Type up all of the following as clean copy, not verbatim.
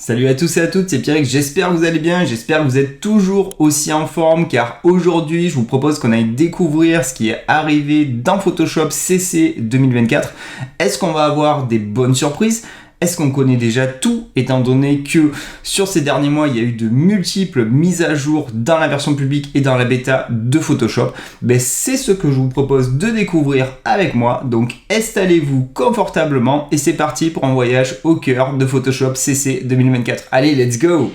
Salut à tous et à toutes, c'est Pierrick, j'espère que vous allez bien, j'espère que vous êtes toujours aussi en forme car aujourd'hui je vous propose qu'on aille découvrir ce qui est arrivé dans Photoshop CC 2024. Est-ce qu'on va avoir des bonnes surprises ? Est-ce qu'on connaît déjà tout, étant donné que sur ces derniers mois, il y a eu de multiples mises à jour dans la version publique et dans la bêta de Photoshop? C'est ce que je vous propose de découvrir avec moi. Donc installez-vous confortablement et c'est parti pour un voyage au cœur de Photoshop CC 2024. Allez, let's go!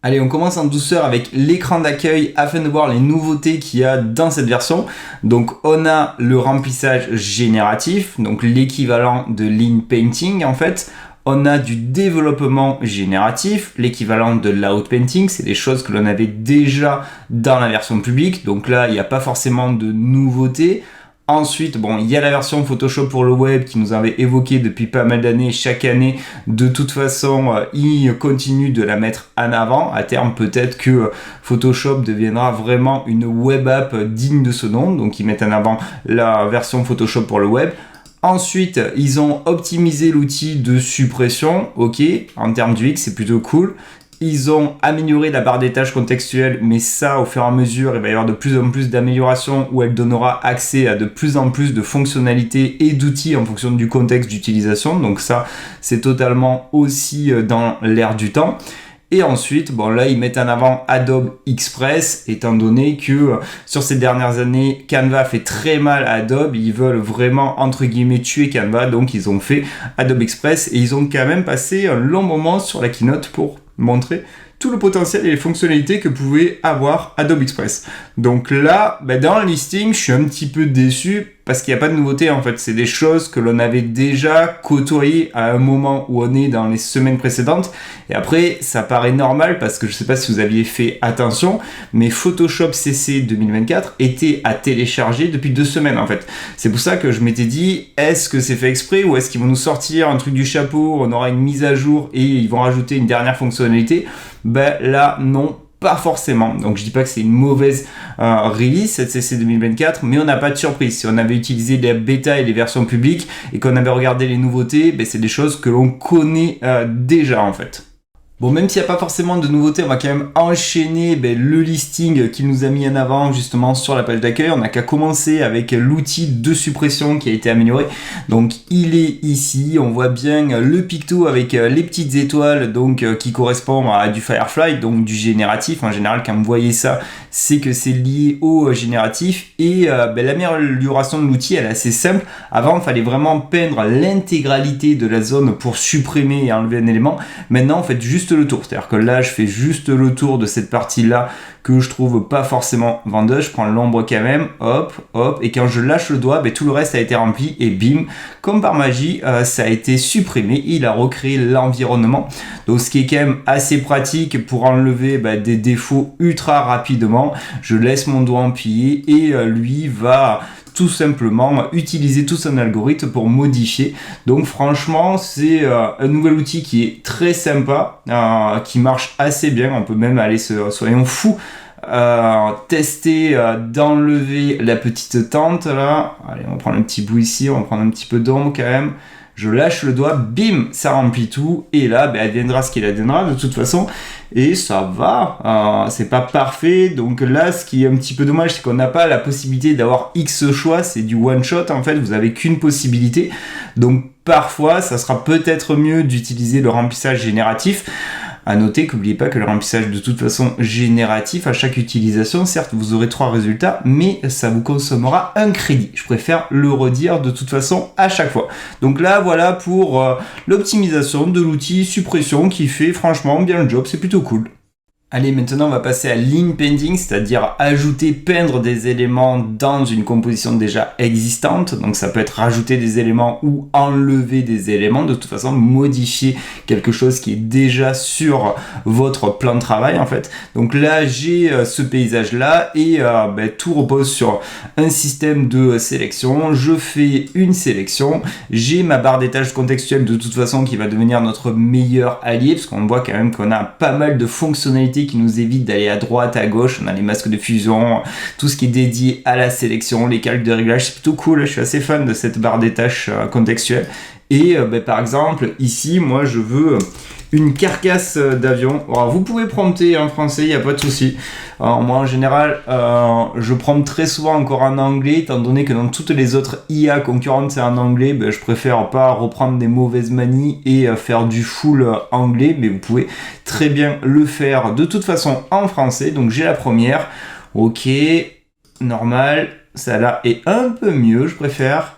Allez, on commence en douceur avec l'écran d'accueil afin de voir les nouveautés qu'il y a dans cette version. Donc, on a le remplissage génératif, donc l'équivalent de Lean Painting en fait. On a du développement génératif, l'équivalent de l'outpainting, c'est des choses que l'on avait déjà dans la version publique. Donc là, il n'y a pas forcément de nouveautés. Ensuite, il y a la version Photoshop pour le web qui nous avait évoqué depuis pas mal d'années. Chaque année, de toute façon, ils continuent de la mettre en avant. À terme, peut-être que Photoshop deviendra vraiment une web app digne de ce nom. Donc, ils mettent en avant la version Photoshop pour le web. Ensuite, ils ont optimisé l'outil de suppression. Ok, en termes d'UX, c'est plutôt cool. Ils ont amélioré la barre des tâches contextuelles, mais ça, au fur et à mesure, il va y avoir de plus en plus d'améliorations où elle donnera accès à de plus en plus de fonctionnalités et d'outils en fonction du contexte d'utilisation. Donc ça, c'est totalement aussi dans l'air du temps. Et ensuite, là, ils mettent en avant Adobe Express, étant donné que sur ces dernières années, Canva fait très mal à Adobe. Ils veulent vraiment, entre guillemets, tuer Canva. Donc, ils ont fait Adobe Express et ils ont quand même passé un long moment sur la keynote pour montrer tout le potentiel et les fonctionnalités que pouvait avoir Adobe Express. Donc là, dans le listing, je suis un petit peu déçu parce qu'il n'y a pas de nouveauté en fait. C'est des choses que l'on avait déjà côtoyées à un moment où on est dans les semaines précédentes. Et après, ça paraît normal parce que je ne sais pas si vous aviez fait attention, mais Photoshop CC 2024 était à télécharger depuis 2 semaines en fait. C'est pour ça que je m'étais dit, est-ce que c'est fait exprès ou est-ce qu'ils vont nous sortir un truc du chapeau, on aura une mise à jour et ils vont rajouter une dernière fonctionnalité? Là, non. Pas forcément, donc je dis pas que c'est une mauvaise release cette CC 2024, mais on n'a pas de surprise. Si on avait utilisé les bêta et les versions publiques et qu'on avait regardé les nouveautés, c'est des choses que l'on connaît déjà en fait. Même s'il n'y a pas forcément de nouveautés, on va quand même enchaîner le listing qu'il nous a mis en avant justement sur la page d'accueil. On n'a qu'à commencer avec l'outil de suppression qui a été amélioré. Donc il est ici, on voit bien le picto avec les petites étoiles qui correspond à du Firefly, donc du génératif. En général, quand vous voyez ça, c'est que c'est lié au génératif. Et l'amélioration de l'outil, elle est assez simple. Avant, il fallait vraiment peindre l'intégralité de la zone pour supprimer et enlever un élément. Maintenant, en fait, juste le tour, c'est-à-dire que là je fais juste le tour de cette partie là que je trouve pas forcément vendeuse, je prends l'ombre quand même, hop, et quand je lâche le doigt, tout le reste a été rempli et bim, comme par magie, ça a été supprimé, il a recréé l'environnement, donc ce qui est quand même assez pratique pour enlever des défauts ultra rapidement. Je laisse mon doigt appuyé et lui va tout simplement utiliser tout son algorithme pour modifier. Donc franchement, c'est un nouvel outil qui est très sympa, qui marche assez bien. On peut même aller, soyons fous, tester d'enlever la petite tente là. Allez, on va prendre un petit bout ici, on va prendre un petit peu d'ombre quand même. Je lâche le doigt, bim, ça remplit tout. Et là, adviendra ce qu'il adviendra de toute façon. Et ça va, c'est pas parfait. Donc là, ce qui est un petit peu dommage, c'est qu'on n'a pas la possibilité d'avoir X choix. C'est du one shot en fait, vous avez qu'une possibilité. Donc parfois, ça sera peut-être mieux d'utiliser le remplissage génératif. À noter qu'oubliez pas que le remplissage de toute façon génératif à chaque utilisation, certes vous aurez 3 résultats, mais ça vous consommera un crédit. Je préfère le redire de toute façon à chaque fois. Donc là voilà pour l'optimisation de l'outil suppression qui fait franchement bien le job, c'est plutôt cool. Allez, maintenant on va passer à Lean Painting, c'est-à-dire ajouter, peindre des éléments dans une composition déjà existante. Donc ça peut être rajouter des éléments ou enlever des éléments, de toute façon modifier quelque chose qui est déjà sur votre plan de travail en fait. Donc là j'ai ce paysage là et tout repose sur un système de sélection. Je fais une sélection, j'ai ma barre des tâches contextuelles de toute façon qui va devenir notre meilleur allié, parce qu'on voit quand même qu'on a pas mal de fonctionnalités fonctionnalités qui nous évitent d'aller à droite, à gauche. On a les masques de fusion, tout ce qui est dédié à la sélection, les calques de réglage, c'est plutôt cool. Je suis assez fan de cette barre des tâches contextuelle. Et par exemple, ici, moi, je veux une carcasse d'avion. Alors, vous pouvez prompter en français, il n'y a pas de souci. Alors, moi, en général, je prompte très souvent encore en anglais, étant donné que dans toutes les autres IA concurrentes, c'est en anglais. Je préfère pas reprendre des mauvaises manies et faire du full anglais, mais vous pouvez très bien le faire de toute façon en français. Donc, j'ai la première. Ok, normal. Celle-là est un peu mieux, je préfère.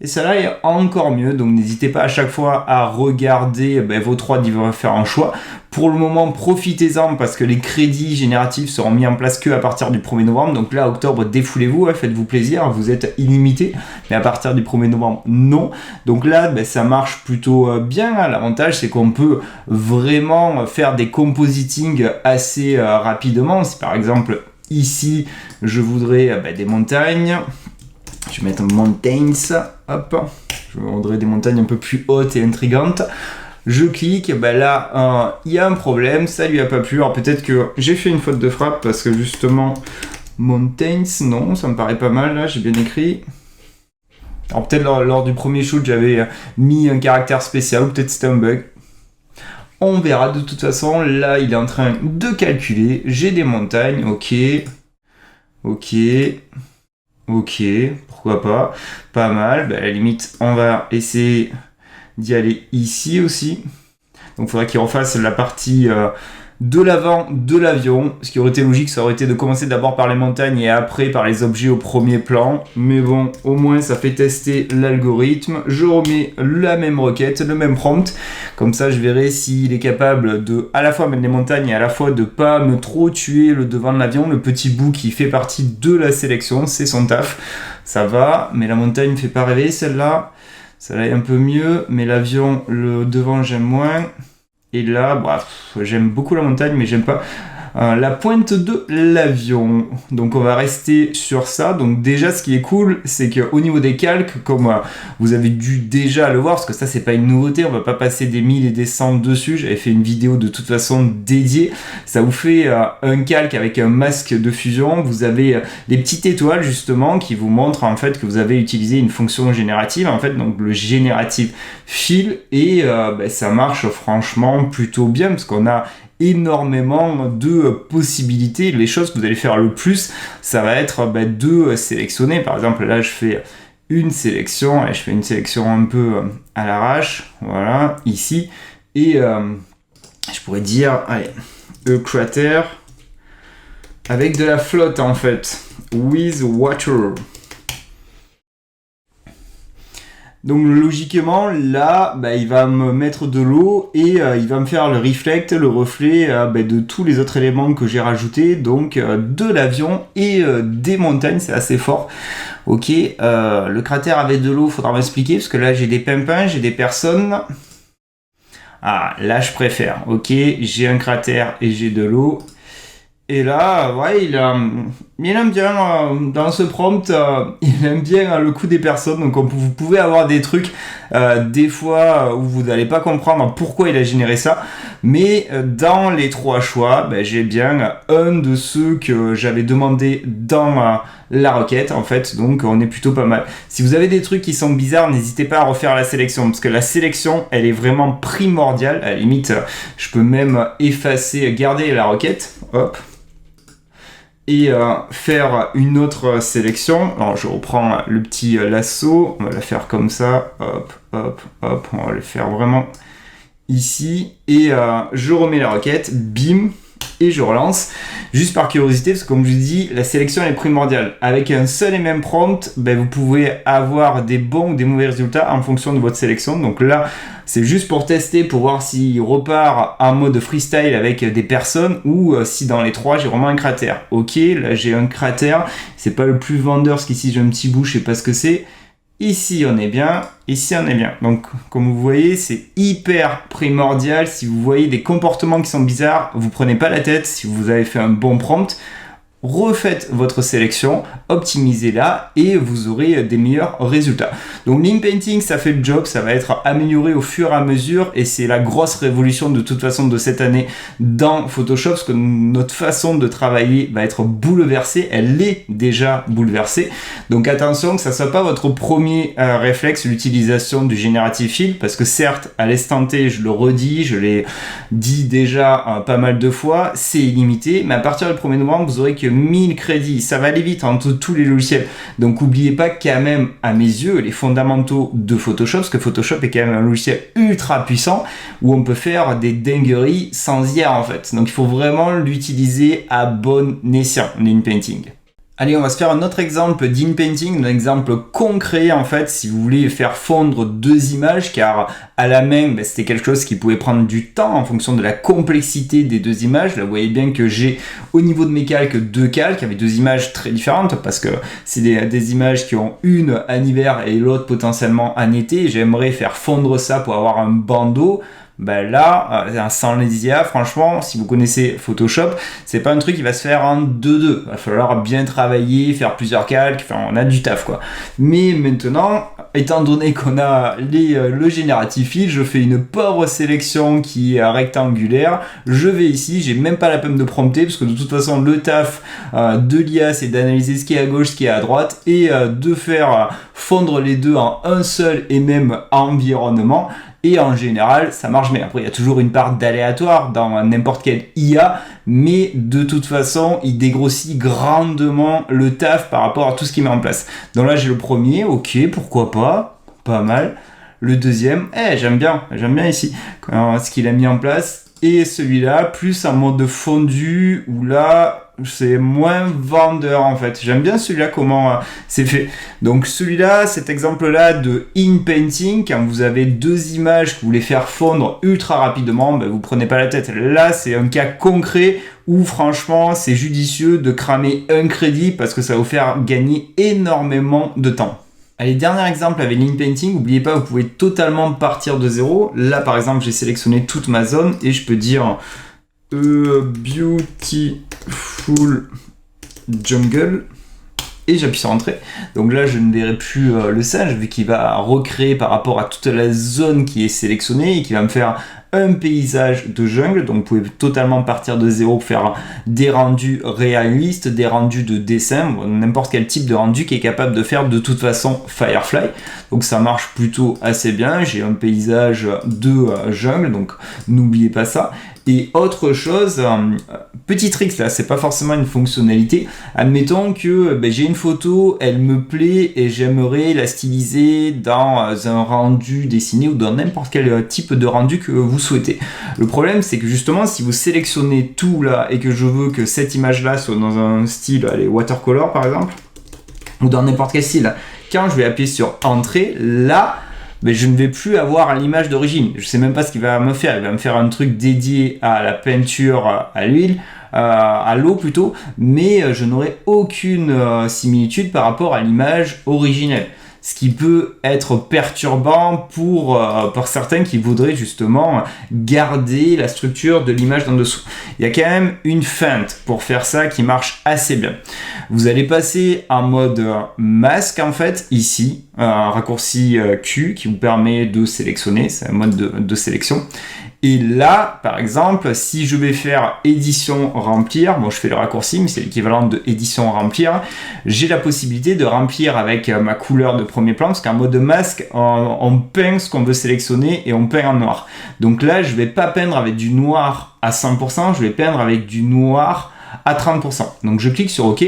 Et celle-là est encore mieux, donc n'hésitez pas à chaque fois à regarder vos 3 devoir faire un choix. Pour le moment, profitez-en parce que les crédits génératifs seront mis en place que à partir du 1er novembre. Donc là, octobre, défoulez-vous, faites-vous plaisir, vous êtes illimité. Mais à partir du 1er novembre, non. Donc là, ça marche plutôt bien. L'avantage, c'est qu'on peut vraiment faire des compositing assez rapidement. Si par exemple, ici, je voudrais des montagnes... Je vais mettre Mountains, hop, je voudrais des montagnes un peu plus hautes et intrigantes. Je clique, là, il y a un problème, ça lui a pas plu. Alors peut-être que j'ai fait une faute de frappe parce que justement, Mountains, non, ça me paraît pas mal, là, j'ai bien écrit. Alors peut-être lors du premier shoot, j'avais mis un caractère spécial, ou peut-être c'était un bug. On verra de toute façon, là, il est en train de calculer. J'ai des montagnes, ok. Ok, pourquoi pas mal. À la limite, on va essayer d'y aller ici aussi. Donc il faudra qu'il refasse la partie de l'avant de l'avion. Ce qui aurait été logique, ça aurait été de commencer d'abord par les montagnes et après par les objets au premier plan. Mais bon, au moins ça fait tester l'algorithme. Je remets la même requête, le même prompt. Comme ça, je verrai s'il est capable de à la fois mettre les montagnes et à la fois de pas me trop tuer le devant de l'avion. Le petit bout qui fait partie de la sélection, c'est son taf. Ça va, mais la montagne ne fait pas rêver, celle-là. Celle-là est un peu mieux, mais l'avion, le devant, j'aime moins. Et là, j'aime beaucoup la montagne, mais j'aime pas la pointe de l'avion. Donc on va rester sur ça. Donc déjà, ce qui est cool, c'est qu'au niveau des calques, comme vous avez dû déjà le voir, parce que ça, c'est pas une nouveauté, on va pas passer des 1000 et des 100 dessus. J'avais fait une vidéo de toute façon dédiée. Ça vous fait un calque avec un masque de fusion. Vous avez des petites étoiles, justement, qui vous montrent en fait que vous avez utilisé une fonction générative, en fait, donc le générative fill. Et ça marche franchement plutôt bien, parce qu'on a énormément de possibilités. Les choses que vous allez faire le plus, ça va être de sélectionner. Par exemple, là, je fais une sélection et je fais une sélection un peu à l'arrache, voilà, ici. Et je pourrais dire, allez, a crater avec de la flotte, en fait, with water. Donc logiquement, là, il va me mettre de l'eau et il va me faire le reflect, le reflet de tous les autres éléments que j'ai rajoutés, donc de l'avion et des montagnes, c'est assez fort. Ok, le cratère avec de l'eau, faudra m'expliquer, parce que là j'ai des pimpins, j'ai des personnes. Ah, là je préfère, ok, j'ai un cratère et j'ai de l'eau. Et là, il aime bien, dans ce prompt, il aime bien le coup des personnes. Donc vous pouvez avoir des trucs, des fois, où vous n'allez pas comprendre pourquoi il a généré ça. Mais dans les 3 choix, j'ai bien un de ceux que j'avais demandé dans la requête, en fait. Donc on est plutôt pas mal. Si vous avez des trucs qui sont bizarres, n'hésitez pas à refaire la sélection. Parce que la sélection, elle est vraiment primordiale. À la limite, je peux même effacer, garder la requête. Hop. Et faire une autre sélection. Alors je reprends le petit lasso, on va la faire comme ça, hop, on va le faire vraiment ici, et je remets la requête, bim, et je relance, juste par curiosité, parce que comme je vous dis, la sélection est primordiale. Avec un seul et même prompt, vous pouvez avoir des bons ou des mauvais résultats en fonction de votre sélection. Donc là, c'est juste pour tester, pour voir s'il repart en mode freestyle avec des personnes, ou si dans les 3, j'ai vraiment un cratère. Ok, là j'ai un cratère, c'est pas le plus vendeur, parce qu'ici j'ai un petit bout, je sais pas ce que c'est. Ici on est bien, ici on est bien. Donc comme vous voyez, c'est hyper primordial. Si vous voyez des comportements qui sont bizarres, vous prenez pas la tête. Si vous avez fait un bon prompt, refaites votre sélection, optimisez-la et vous aurez des meilleurs résultats. Donc Lean Painting, ça fait le job, ça va être amélioré au fur et à mesure et c'est la grosse révolution de toute façon de cette année dans Photoshop, parce que notre façon de travailler va être bouleversée, elle est déjà bouleversée. Donc attention que ça soit pas votre premier réflexe, l'utilisation du Generative Fill, parce que certes, à l'instant T, je le redis, je l'ai dit déjà pas mal de fois, c'est illimité, mais à partir du 1er novembre, vous aurez que 1000 crédits. Ça va aller vite entre tous les logiciels. Donc n'oubliez pas quand même, à mes yeux, les fondamentaux de Photoshop, parce que Photoshop est quand même un logiciel ultra puissant, où on peut faire des dingueries sans hier en fait. Donc il faut vraiment l'utiliser à bon escient, l'InPainting. Allez, on va se faire un autre exemple d'InPainting, un exemple concret en fait, si vous voulez faire fondre deux images, car à la main, c'était quelque chose qui pouvait prendre du temps en fonction de la complexité des deux images. Là, vous voyez bien que j'ai au niveau de mes calques deux calques avec deux images très différentes, parce que c'est des images qui ont une en hiver et l'autre potentiellement en été. J'aimerais faire fondre ça pour avoir un bandeau. Ben là, sans les IA, franchement, si vous connaissez Photoshop, c'est pas un truc qui va se faire en 2-2. Il va falloir bien travailler, faire plusieurs calques, enfin, on a du taf quoi. Mais maintenant, étant donné qu'on a le Generative Fill, je fais une pauvre sélection qui est rectangulaire. Je vais ici, j'ai même pas la peine de prompter, parce que de toute façon, le taf de l'IA, c'est d'analyser ce qui est à gauche, ce qui est à droite, et de faire fondre les deux en un seul et même environnement. Et en général, ça marche bien. Après, il y a toujours une part d'aléatoire dans n'importe quelle IA, mais de toute façon, il dégrossit grandement le taf par rapport à tout ce qu'il met en place. Donc là, j'ai le premier, ok, pourquoi pas mal. Le deuxième, j'aime bien ici ce qu'il a mis en place. Et celui-là, plus en mode fondu, où là, c'est moins vendeur en fait. J'aime bien celui-là, comment c'est fait. Donc celui-là, cet exemple-là de InPainting, quand vous avez deux images que vous voulez faire fondre ultra rapidement, vous prenez pas la tête. Là, c'est un cas concret où franchement, c'est judicieux de cramer un crédit parce que ça va vous faire gagner énormément de temps. Allez, dernier exemple avec l'InPainting, n'oubliez pas, vous pouvez totalement partir de zéro. Là, par exemple, j'ai sélectionné toute ma zone et je peux dire Beautiful Jungle et j'appuie sur Entrée. Donc là, je ne verrai plus le singe vu qu'il va recréer par rapport à toute la zone qui est sélectionnée et qui va me faire un paysage de jungle. Donc vous pouvez totalement partir de zéro pour faire des rendus réalistes, des rendus de dessin, n'importe quel type de rendu qui est capable de faire de toute façon Firefly. Donc ça marche plutôt assez bien. J'ai un paysage de jungle, donc n'oubliez pas ça. Et autre chose, petit trick là, c'est pas forcément une fonctionnalité. Admettons que j'ai une photo, elle me plaît et j'aimerais la styliser dans un rendu dessiné ou dans n'importe quel type de rendu que vous souhaitez. Le problème, c'est que justement, si vous sélectionnez tout là et que je veux que cette image là soit dans un style, allez, watercolor par exemple, ou dans n'importe quel style, quand je vais appuyer sur Entrée, là, je ne vais plus avoir l'image d'origine. Je sais même pas ce qu'il va me faire. Il va me faire un truc dédié à la peinture à l'huile, à l'eau plutôt, mais je n'aurai aucune similitude par rapport à l'image originelle. Ce qui peut être perturbant pour certains qui voudraient justement garder la structure de l'image d'en dessous. Il y a quand même une feinte pour faire ça qui marche assez bien. Vous allez passer en mode masque en fait, ici, un raccourci Q qui vous permet de sélectionner, c'est un mode de sélection. Et là, par exemple, si je vais faire édition remplir, bon, je fais le raccourci, mais c'est l'équivalent de édition remplir, j'ai la possibilité de remplir avec ma couleur de premier plan, parce qu'en mode masque, on peint ce qu'on veut sélectionner et on peint en noir. Donc là, je vais pas peindre avec du noir à 100%, je vais peindre avec du noir à 30%. Donc je clique sur OK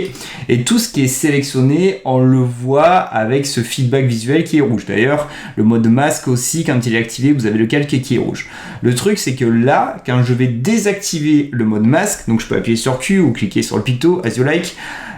et tout ce qui est sélectionné, on le voit avec ce feedback visuel qui est rouge. D'ailleurs, le mode masque aussi, quand il est activé, vous avez le calque qui est rouge. Le truc, c'est que là, quand je vais désactiver le mode masque, donc je peux appuyer sur Q ou cliquer sur le picto, as you like,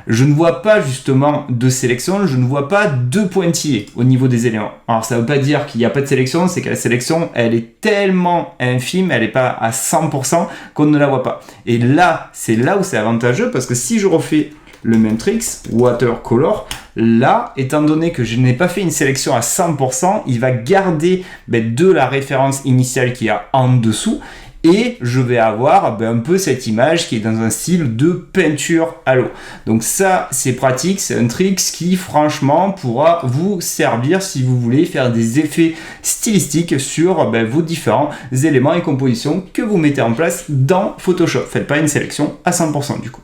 je ne vois pas justement de sélection, je ne vois pas de pointillés au niveau des éléments. Alors ça ne veut pas dire qu'il n'y a pas de sélection, c'est que la sélection, elle est tellement infime, elle n'est pas à 100% qu'on ne la voit pas. Et là, c'est là où c'est avantageux, parce que si je refais le même trick, watercolor, là, étant donné que je n'ai pas fait une sélection à 100%, il va garder de la référence initiale qu'il y a en dessous, et je vais avoir un peu cette image qui est dans un style de peinture à l'eau. Donc ça, c'est pratique, c'est un trick qui franchement pourra vous servir si vous voulez faire des effets stylistiques sur vos différents éléments et compositions que vous mettez en place dans Photoshop. Faites pas une sélection à 100% du coup.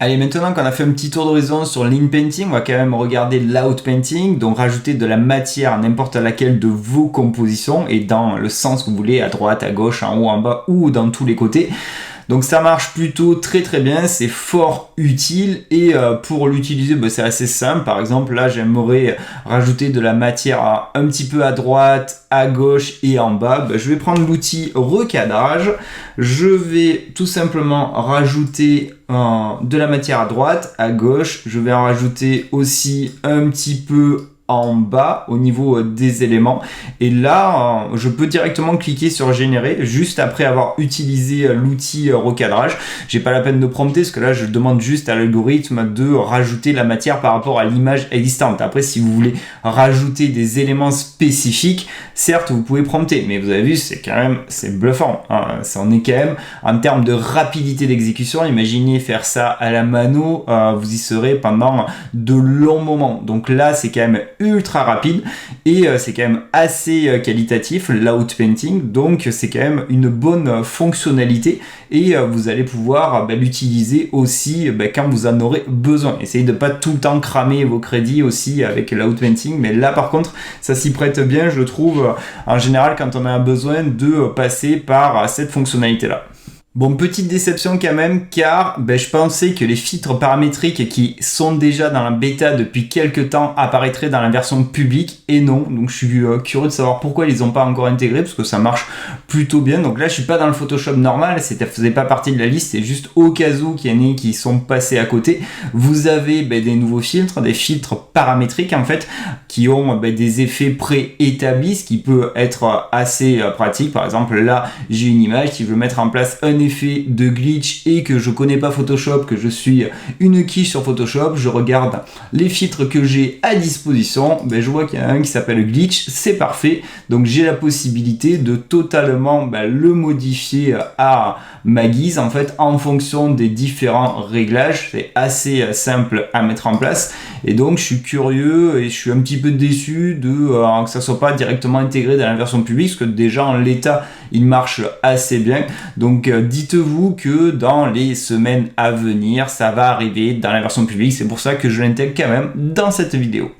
Allez, maintenant qu'on a fait un petit tour d'horizon sur l'in-painting, on va quand même regarder l'out-painting, donc rajouter de la matière à n'importe laquelle de vos compositions et dans le sens que vous voulez, à droite, à gauche, en haut, en bas ou dans tous les côtés. Donc ça marche plutôt très très bien, c'est fort utile et pour l'utiliser c'est assez simple. Par exemple là j'aimerais rajouter de la matière un petit peu à droite, à gauche et en bas. Je vais prendre l'outil recadrage, je vais tout simplement rajouter de la matière à droite, à gauche, je vais en rajouter aussi un petit peu en bas au niveau des éléments et là je peux directement cliquer sur générer juste après avoir utilisé l'outil recadrage. J'ai pas la peine de prompter parce que là je demande juste à l'algorithme de rajouter la matière par rapport à l'image existante. Après si vous voulez rajouter des éléments spécifiques, certes vous pouvez prompter, mais vous avez vu c'est bluffant hein. On est quand même en termes de rapidité d'exécution, imaginez faire ça à la mano, vous y serez pendant de longs moments. Donc là c'est quand même ultra rapide et c'est quand même assez qualitatif l'out-painting, donc c'est quand même une bonne fonctionnalité et vous allez pouvoir l'utiliser aussi quand vous en aurez besoin. Essayez de pas tout le temps cramer vos crédits aussi avec l'out-painting, mais là par contre ça s'y prête bien je trouve en général quand on a besoin de passer par cette fonctionnalité là. Bon, petite déception quand même, car je pensais que les filtres paramétriques qui sont déjà dans la bêta depuis quelques temps apparaîtraient dans la version publique, et non. Donc je suis curieux de savoir pourquoi ils n'ont pas encore intégré, parce que ça marche plutôt bien. Donc là je suis pas dans le Photoshop normal, ça faisait pas partie de la liste, c'est juste au cas où qu'il y en ait qui sont passés à côté. Vous avez des nouveaux filtres, des filtres paramétriques en fait, qui ont des effets préétablis, ce qui peut être assez pratique. Par exemple là j'ai une image, si je veux mettre en place un effet de glitch et que je connais pas Photoshop, que je suis une quiche sur Photoshop, je regarde les filtres que j'ai à disposition, je vois qu'il y en a un qui s'appelle glitch, c'est parfait, donc j'ai la possibilité de totalement le modifier à ma guise en fait en fonction des différents réglages. C'est assez simple à mettre en place et donc je suis curieux et je suis un petit peu déçu de que ça soit pas directement intégré dans la version publique, parce que déjà en l'état il marche assez bien. Donc dites-vous que dans les semaines à venir ça va arriver dans la version publique, c'est pour ça que je l'intègre quand même dans cette vidéo.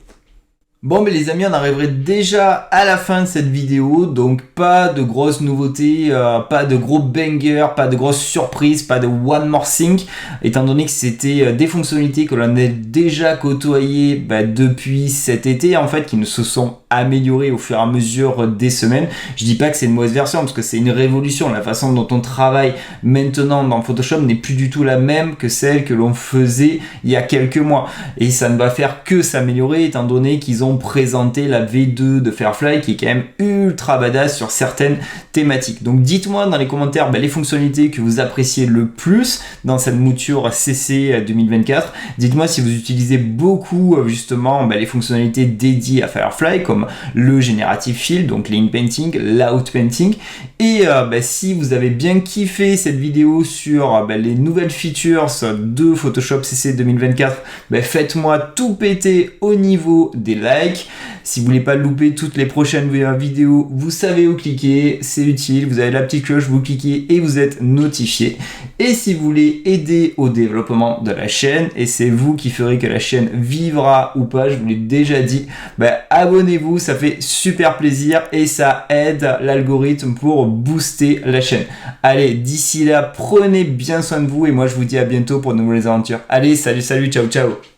Bon les amis, on arriverait déjà à la fin de cette vidéo, donc pas de grosses nouveautés, pas de gros bangers, pas de grosses surprises, pas de one more thing, étant donné que c'était des fonctionnalités que l'on a déjà côtoyées depuis cet été en fait, qui ne se sont améliorées au fur et à mesure des semaines. Je dis pas que c'est une mauvaise version parce que c'est une révolution, la façon dont on travaille maintenant dans Photoshop n'est plus du tout la même que celle que l'on faisait il y a quelques mois, et ça ne va faire que s'améliorer étant donné qu'ils ont présenté la V2 de Firefly qui est quand même ultra badass sur certaines thématiques. Donc dites-moi dans les commentaires les fonctionnalités que vous appréciez le plus dans cette mouture CC 2024. Dites-moi si vous utilisez beaucoup justement les fonctionnalités dédiées à Firefly comme le Generative Fill, donc l'in-painting, l'out-painting, et si vous avez bien kiffé cette vidéo sur les nouvelles features de Photoshop CC 2024, faites-moi tout péter au niveau des likes. Si vous voulez pas louper toutes les prochaines vidéos, vous savez où cliquer, c'est utile, vous avez la petite cloche, vous cliquez et vous êtes notifié. Et si vous voulez aider au développement de la chaîne, et c'est vous qui ferez que la chaîne vivra ou pas, je vous l'ai déjà dit, abonnez-vous, ça fait super plaisir et ça aide l'algorithme pour booster la chaîne. Allez, d'ici là, prenez bien soin de vous et moi je vous dis à bientôt pour de nouvelles aventures. Allez, salut, ciao, ciao.